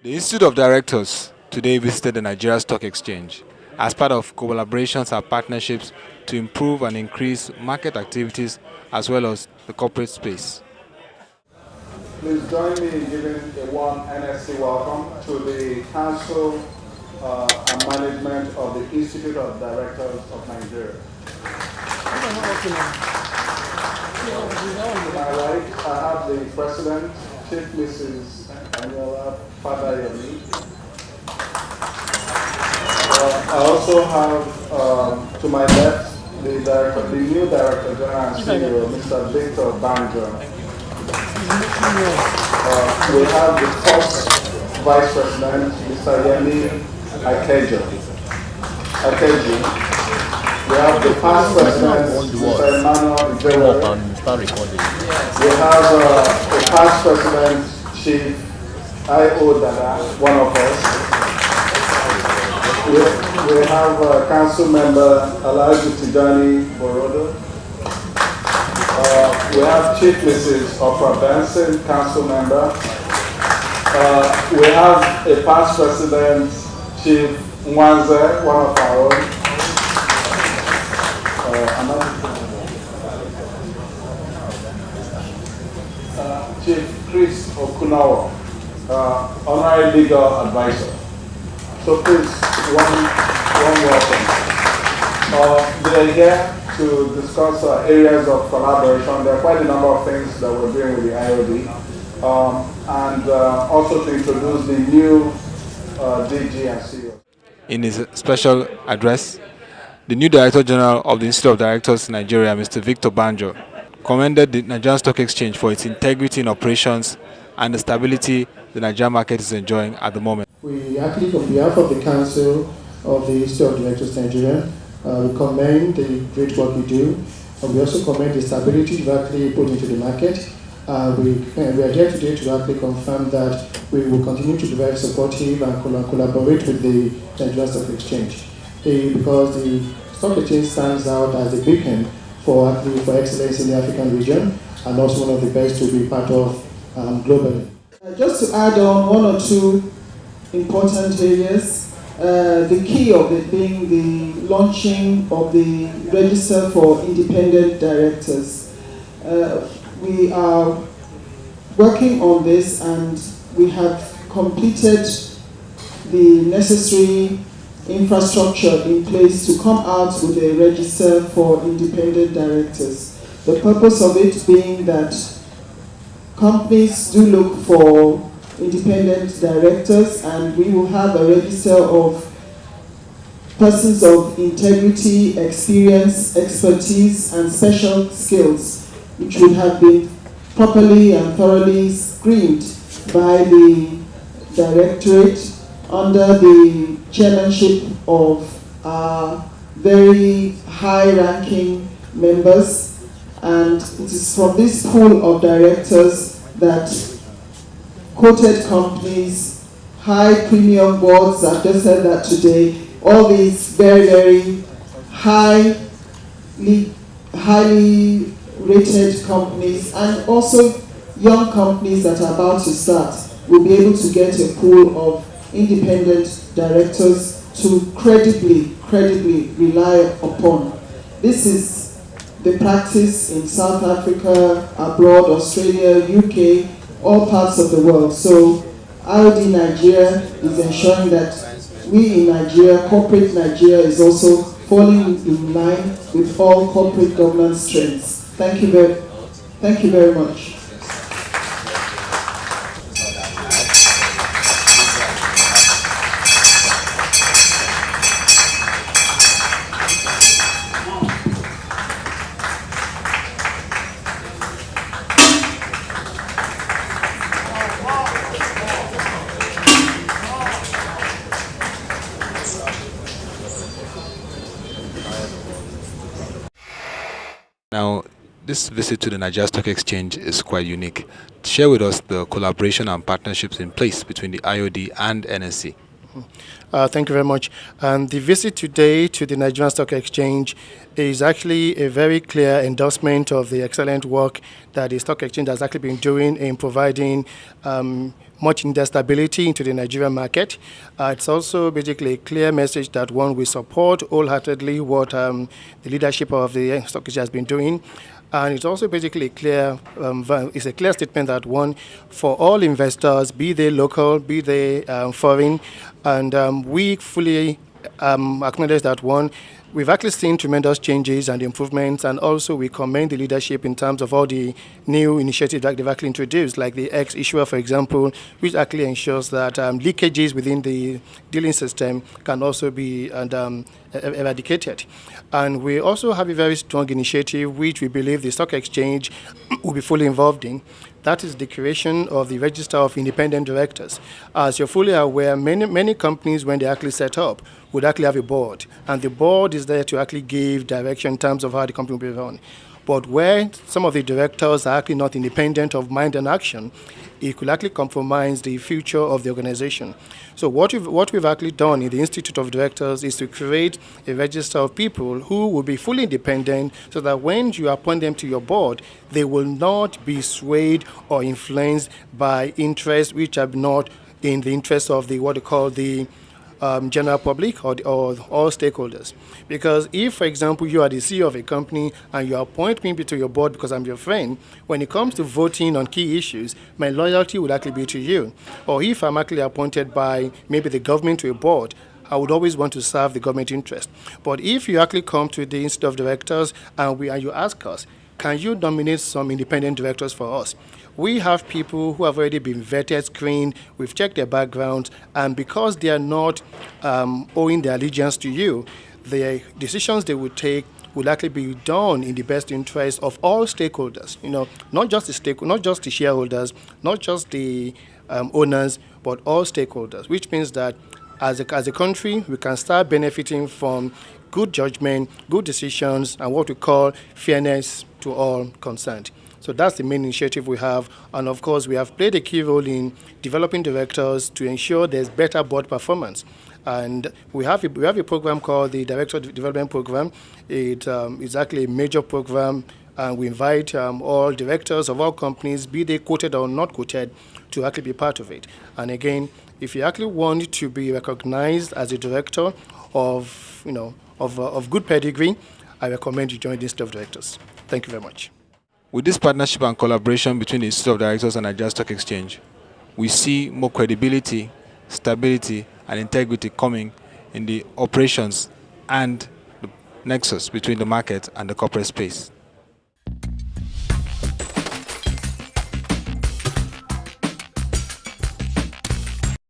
The Institute of Directors today visited the Nigeria Stock Exchange as part of collaborations and partnerships to improve and increase market activities as well as the corporate space. Please join me in giving a warm NSE welcome to the Council and Management of the Institute of Directors of Nigeria. To my right, I have the President, Chief Mrs. Aniola Fadayomi. I also have to my left the new Director General and CEO, Mr. Victor Banjo. We have the first Vice President, Mr. Yemi Akeju. We have the past President, Mr. Emmanuel Ijewere. We have the past President, Chief I.O. Dada, one of us. We have Council Member Alhaji Tijani Borodo. We have Chief Mrs. Oprah Benson, Council Member. We have a past President, Chief Nwanze, one of our own. Chief Chris Okunawa, Honorary Legal Advisor. So please, one welcome. They are here to discuss areas of collaboration. There are quite a number of things that we're doing with the IOD, and also to introduce the new DG and CEO. In his special address, the new Director General of the Institute of Directors in Nigeria, Mr. Victor Banjo, commended the Nigerian Stock Exchange for its integrity in operations and the stability the Nigerian market is enjoying at the moment. We actually, on behalf of the Council of the Institute of Directors Nigeria, we commend the great work we do. We also commend the stability we actually put into the market. We are here today to actually confirm that we will continue to be very supportive and collaborate with the Nigerian Stock Exchange, because the Stock Exchange stands out as a beacon for excellence in the African region, and also one of the best to be part of globally. Just to add on one or two important areas, the key of it being the launching of the Register for Independent Directors. We are working on this, and we have completed the necessary infrastructure in place to come out with a Register for Independent Directors. The purpose of it being that companies do look for independent directors, and we will have a register of persons of integrity, experience, expertise, and special skills, which would have been properly and thoroughly screened by the Directorate under the chairmanship of our very high-ranking members. And it is from this pool of directors that quoted companies, high premium boards, I've just said that today, all these very, very highly rated companies, and also young companies that are about to start, will be able to get a pool of independent directors to credibly rely upon. This is the practice in South Africa, abroad, Australia, UK, all parts of the world. So IOD Nigeria is ensuring that we in Nigeria, corporate Nigeria, is also falling in line with all corporate governance trends. Thank you very much. Now, this visit to the Nigeria Stock Exchange is quite unique. Share with us the collaboration and partnerships in place between the IOD and NSE. Thank you very much. The visit today to the Nigerian Stock Exchange is actually a very clear endorsement of the excellent work that the Stock Exchange has actually been doing in providing much needed stability into the Nigerian market. It's also basically a clear message that one will support wholeheartedly what the leadership of the Stock Exchange has been doing. And it's also basically it's a clear statement that one, for all investors, be they local, be they foreign, and we fully acknowledge that one, we've actually seen tremendous changes and improvements, and also we commend the leadership in terms of all the new initiatives that they've actually introduced, like the X-issuer, for example, which actually ensures that leakages within the dealing system can also be eradicated. And we also have a very strong initiative which we believe the stock exchange will be fully involved in. That is the creation of the Register of Independent Directors. As you're fully aware, many companies, when they actually set up, would actually have a board. And the board is there to actually give direction in terms of how the company will be run. But where some of the directors are actually not independent of mind and action, it could actually compromise the future of the organization. So what we've actually done in the Institute of Directors is to create a register of people who will be fully independent, so that when you appoint them to your board, they will not be swayed or influenced by interests which are not in the interest of the what they call the general public or all stakeholders. Because if, for example, you are the CEO of a company and you appoint me to your board because I'm your friend, when it comes to voting on key issues, my loyalty would actually be to you. Or if I'm actually appointed by maybe the government to a board, I would always want to serve the government interest. But if you actually come to the Institute of Directors and you ask us, can you nominate some independent directors for us? We have people who have already been vetted, screened, we've checked their backgrounds, and because they are not owing their allegiance to you, the decisions they would take will actually be done in the best interest of all stakeholders. Not just the shareholders, not just the owners, but all stakeholders, which means that as a country, we can start benefiting from good judgment, good decisions, and what we call fairness to all concerned. So that's the main initiative we have. And of course, we have played a key role in developing directors to ensure there's better board performance. And we have a program called the Director Development Program. It's actually a major program, and we invite all directors of all companies, be they quoted or not quoted, to actually be part of it. And again, if you actually want to be recognized as a director of good pedigree, I recommend you join the Institute of Directors. Thank you very much. With this partnership and collaboration between the Institute of Directors and Nigerian Stock Exchange, we see more credibility, stability, and integrity coming in the operations and the nexus between the market and the corporate space.